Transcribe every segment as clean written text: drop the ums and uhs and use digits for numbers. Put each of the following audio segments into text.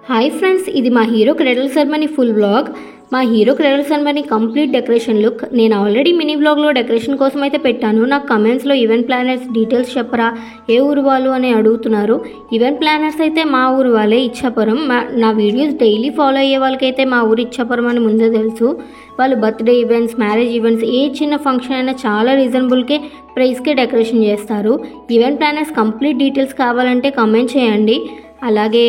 Hi friends, ఇది మా hero cradle ceremony full vlog. మా hero cradle ceremony complete decoration look నేను already mini వ్లాగ్లో డెకరేషన్ కోసం అయితే పెట్టాను. నాకు కమెంట్స్లో ఈవెంట్ ప్లానర్స్ డీటెయిల్స్ చెప్పరా, ఏ ఊరు వాళ్ళు అని అడుగుతున్నారు. ఈవెంట్ ప్లానర్స్ అయితే మా ఊరు వాళ్ళే, ఇచ్చాపురం. నా వీడియోస్ డైలీ ఫాలో అయ్యే వాళ్ళకైతే మా ఊరు ఇచ్చాపురం అని ముందే తెలుసు. వాళ్ళు బర్త్డే ఈవెంట్స్, మ్యారేజ్ ఈవెంట్స్, ఏ చిన్న ఫంక్షన్ అయినా చాలా రీజనబుల్కే ప్రైస్కే డెకరేషన్ చేస్తారు. ఈవెంట్ ప్లానర్స్ కంప్లీట్ డీటెయిల్స్ కావాలంటే కమెంట్ చేయండి. అలాగే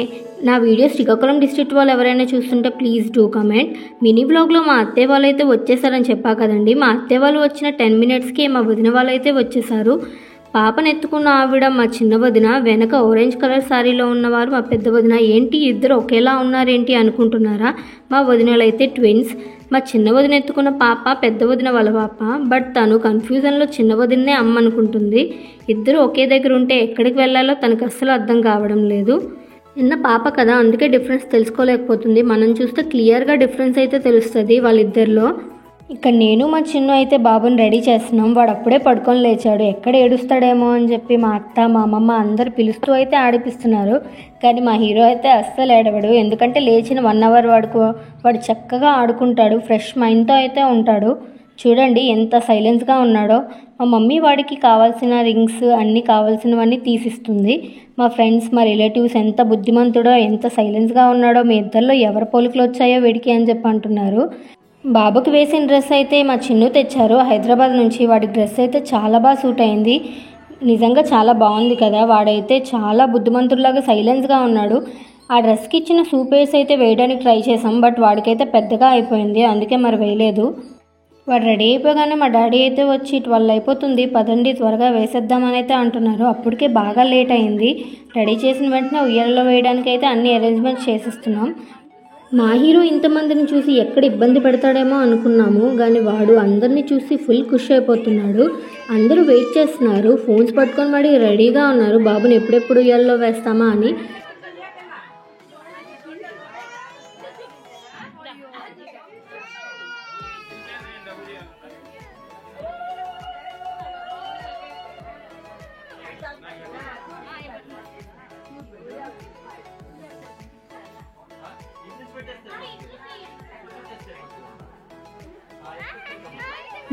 నా వీడియో శ్రీకాకుళం డిస్ట్రిక్ట్ వాళ్ళు ఎవరైనా చూస్తుంటే ప్లీజ్ డూ కమెంట్. మినీ బ్లాగ్లో మా అత్తయ్య వాళ్ళు అయితే వచ్చేసారని చెప్పా కదండి. మా అత్తయ్య వాళ్ళు వచ్చిన 10 minutesకి మా వదిన వాళ్ళు అయితే వచ్చేసారు. పాపను ఎత్తుకున్న ఆవిడ మా చిన్న వదిన, వెనక ఆరెంజ్ కలర్ శారీలో ఉన్నవారు మా పెద్ద వదిన. ఏంటి ఇద్దరు ఒకేలా ఉన్నారేంటి అనుకుంటున్నారా? మా వదినలు అయితే ట్విన్స్. మా చిన్న వదిన ఎత్తుకున్న పాప పెద్ద వదిన వాళ్ళ పాప. బట్ తను కన్ఫ్యూజన్లో చిన్న వదిన్నే అమ్మ అనుకుంటుంది. ఇద్దరు ఒకే దగ్గర ఉంటే ఎక్కడికి వెళ్ళాలో తనకు అస్సలు అర్థం కావడం లేదు. నిన్న పాప కదా, అందుకే డిఫరెన్స్ తెలుసుకోలేకపోతుంది. మనం చూస్తే క్లియర్గా డిఫరెన్స్ అయితే తెలుస్తుంది వాళ్ళిద్దరిలో. ఇక్కడ నేను మా చిన్ను అయితే బాబుని రెడీ చేస్తున్నాం. వాడు అప్పుడే పడుకొని లేచాడు. ఎక్కడ ఏడుస్తాడేమో అని చెప్పి మా అత్త, మా అమ్మమ్మ అందరు పిలుస్తూ అయితే ఆడిపిస్తున్నారు. కానీ మా హీరో అయితే అస్సలు ఏడవడు. ఎందుకంటే లేచిన 1 hour వాడు చక్కగా ఆడుకుంటాడు. ఫ్రెష్ మైండ్తో అయితే ఉంటాడు. చూడండి ఎంత సైలెన్స్గా ఉన్నాడో. మా మమ్మీ వాడికి కావాల్సిన రింగ్స్ అన్నీ కావాల్సినవన్నీ తీసిస్తుంది. మా ఫ్రెండ్స్, మా రిలేటివ్స్ ఎంత బుద్ధిమంతుడో, ఎంత సైలెన్స్గా ఉన్నాడో, మీ ఇద్దరిలో ఎవరి పోలికలు వచ్చాయో వీడికి అని చెప్పి అంటున్నారు. బాబుకి వేసిన డ్రెస్ అయితే మా చిన్ను తెచ్చారు హైదరాబాద్ నుంచి. వాడి డ్రెస్ అయితే చాలా బాగా సూట్ అయింది. నిజంగా చాలా బాగుంది కదా. వాడైతే చాలా బుద్ధిమంతుడిలాగా సైలెన్స్గా ఉన్నాడు. ఆ డ్రెస్కి ఇచ్చిన సూపేస్ అయితే వేయడానికి ట్రై చేసాం. బట్ వాడికైతే పెద్దగా అయిపోయింది, అందుకే మరి వేయలేదు. వాడు రెడీ అయిపోగానే మా డాడీ అయితే వచ్చి 12 అయిపోతుంది, పదండి త్వరగా వేసేద్దామని అయితే అంటున్నారు. అప్పటికే బాగా లేట్ అయింది. రెడీ చేసిన వెంటనే ఉయ్యాలలో వేయడానికి అయితే అన్ని అరేంజ్మెంట్స్ చేసిస్తున్నాం. మా హీరో ఇంతమందిని చూసి ఎక్కడ ఇబ్బంది పెడతాడేమో అనుకున్నాము. కానీ వాడు అందరినీ చూసి ఫుల్ ఖుషి అయిపోతున్నాడు. అందరూ వెయిట్ చేస్తున్నారు, ఫోన్స్ పట్టుకొని మరి రెడీగా ఉన్నారు బాబుని ఎప్పుడెప్పుడు ఉయ్యాలలో వేస్తామా అని.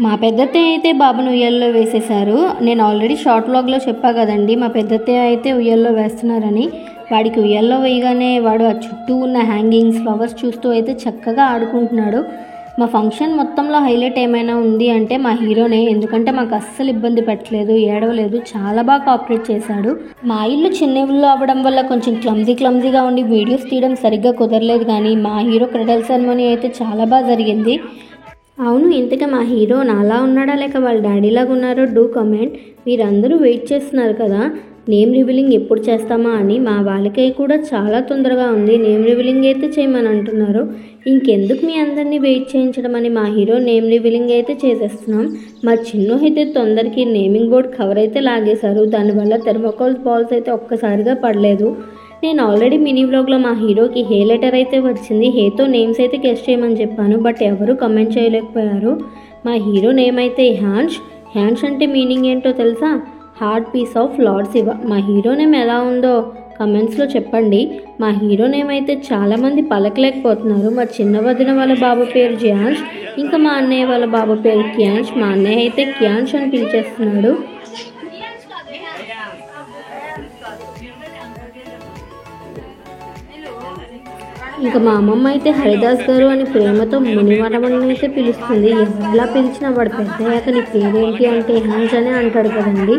మా పెద్దత్తయ్య అయితే బాబుని ఉయ్యాల్లో వేసేశారు. నేను ఆల్రెడీ షార్ట్ వ్లాగ్లో చెప్పా కదండి, మా పెద్దత్తయ్య అయితే ఉయ్యాల్లో వేస్తున్నారని. వాడికి ఉయ్యాల్లో వేయగానే వాడు ఆ చుట్టూ ఉన్న హ్యాంగింగ్స్, ఫ్లవర్స్ చూస్తూ అయితే చక్కగా ఆడుకుంటున్నాడు. మా ఫంక్షన్ మొత్తంలో హైలైట్ ఏమైనా ఉంది అంటే మా హీరోనే. ఎందుకంటే మాకు అస్సలు ఇబ్బంది పెట్టలేదు, ఏడవలేదు, చాలా బాగా కోఆపరేట్ చేశాడు. మా ఇల్లు చిన్న ఇల్లు అవ్వడం వల్ల కొంచెం క్లమ్జీగా ఉండి వీడియోస్ తీయడం సరిగ్గా కుదరలేదు. కానీ మా హీరో క్రెడల్ సెరమనీ అయితే చాలా బాగా జరిగింది. అవును, ఇంతగా మా హీరో నాలా ఉన్నాడా లేక వాళ్ళ డాడీలాగా ఉన్నారో డూ కమెంట్. మీరందరూ వెయిట్ చేస్తున్నారు కదా నేమ్ రివీలింగ్ ఎప్పుడు చేస్తామా అని. మా వాళ్ళకి కూడా చాలా తొందరగా ఉంది, నేమ్ రివీలింగ్ అయితే చేయమని అంటున్నారు. ఇంకెందుకు మీ అందరినీ వెయిట్ చేయించడం అని మా హీరో నేమ్ రివీలింగ్ అయితే చేసేస్తున్నాం. మా చిన్ను అయితే తొందరకి నేమింగ్ బోర్డ్ కవర్ అయితే లాగేశారు. దానివల్ల థెర్మోకోల్ బాల్స్ అయితే ఒక్కసారిగా పడలేదు. నేను ఆల్రెడీ మినీ వ్లాగ్లో మా హీరోకి హే లెటర్ అయితే వచ్చింది. హేతో నేమ్స్ అయితే గెస్ట్ చేయమని చెప్పాను, బట్ ఎవరు కమెంట్ చేయలేకపోయారు. మా హీరో నేమ్ అయితే హ్యాన్స్ అంటే మీనింగ్ ఏంటో తెలుసా? Heart piece of lord Shiva. మా హీరో నేమ్ ఎలా ఉందో కమెంట్స్లో చెప్పండి. మా హీరో నేమ్ అయితే చాలామంది పలకలేకపోతున్నారు. మా చిన్న వదిన వాళ్ళ బాబు పేరు జియాన్స్, ఇంకా మా అన్నయ్య వాళ్ళ బాబు పేరు కియాన్స్. మా అన్నయ్య అయితే కియాన్స్ అని పిలిచేస్తున్నాడు. ఇంకా మా అమ్మమ్మ అయితే హరిదాస్ గారు అని ప్రేమతో మునివరమని అయితే పిలుస్తుంది. ఎవరిలా పిలిచినా వాడు పెద్దయ్యాక నీ పేరేంటి అంటే హ్యాన్స్ అనే అంటాడు కదండి.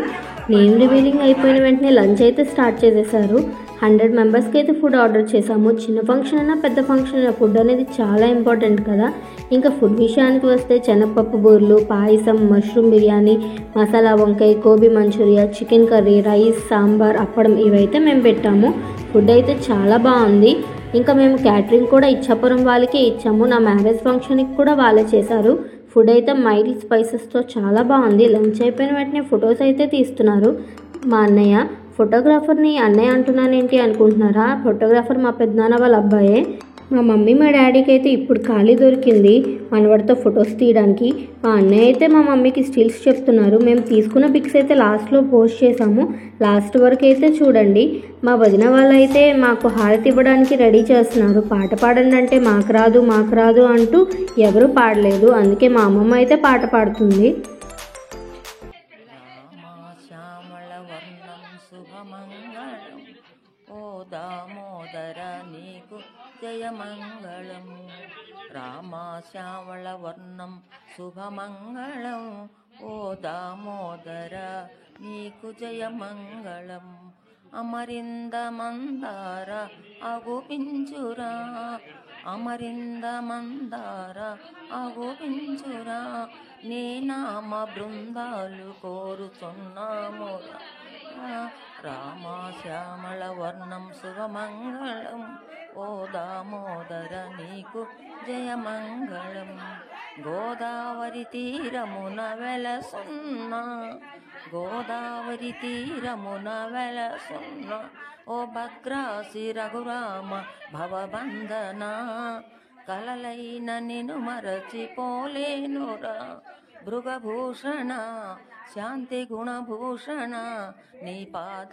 నేమ్ రివీలింగ్ అయిపోయిన వెంటనే లంచ్ అయితే స్టార్ట్ చేసేసారు. 100 మెంబర్స్కి అయితే ఫుడ్ ఆర్డర్ చేసాము. చిన్న ఫంక్షన్ అయినా పెద్ద ఫంక్షన్ అయినా ఫుడ్ అనేది చాలా ఇంపార్టెంట్ కదా. ఇంకా ఫుడ్ విషయానికి వస్తే శనగపప్పు బూరెలు, పాయసం, మష్రూమ్ బిర్యానీ, మసాలా వంకాయ, gobi Manchuria, chicken curry, rice, sambar, appadam ఇవైతే మేము పెట్టాము. ఫుడ్ అయితే చాలా బాగుంది. ఇంకా మేము క్యాటరింగ్ కూడా ఇచ్చాపురం వాళ్ళకే ఇచ్చాము. నా మ్యారేజ్ ఫంక్షన్కి కూడా వాళ్ళే చేశారు. ఫుడ్ అయితే మైల్డ్ స్పైసెస్తో చాలా బాగుంది. లంచ్ అయిపోయిన వెంటనే ఫొటోస్ అయితే తీస్తున్నారు మా అన్నయ్య. ఫోటోగ్రాఫర్ని అన్నయ్య అంటున్నానేంటి అనుకుంటున్నారా? ఫోటోగ్రాఫర్ మా పెద్దనాన్న వాళ్ళ అబ్బాయే. మా మమ్మీ మా డాడీకి అయితే ఇప్పుడు ఖాళీ దొరికింది మనవడితో ఫొటోస్ తీయడానికి. మా అన్నయ్య అయితే మా మమ్మీకి స్టిల్స్ చెప్తున్నారు. మేము తీసుకున్న పిక్స్ అయితే లాస్ట్లో పోస్ట్ చేసాము, లాస్ట్ వరకు అయితే చూడండి. మా వదిన వాళ్ళు అయితే మాకు హారతి ఇవ్వడానికి రెడీ చేస్తున్నారు. పాట పాడండి అంటే మాకు రాదు అంటూ ఎవరు పాడలేదు, అందుకే మా అమ్మమ్మ అయితే పాట పాడుతుంది. ఓ దామోదర నీకు జయమంగళం, రామశ్యామళ వర్ణం శుభమంగళం. ఓ దామోదర నీకు జయమంగళం, అమరింద మందార అగుపించురా, అమరింద మందార అగుపించురా, నీ నామ బృందాలు కోరుచున్నామురా. రామశ్యామళ వర్ణం శుభమంగళం, ఓ దామోదర నీకు జయమంగళం. గోదావరి తీరమున వెలసున్న, గోదావరి తీరమున వెలసున్న, ఓ భద్రాసి రఘురామ భవబంధన, కలలైన నిను మరచిపోలేనురా. భృగభూషణ శాంతి గుణభూషణ నీ పాద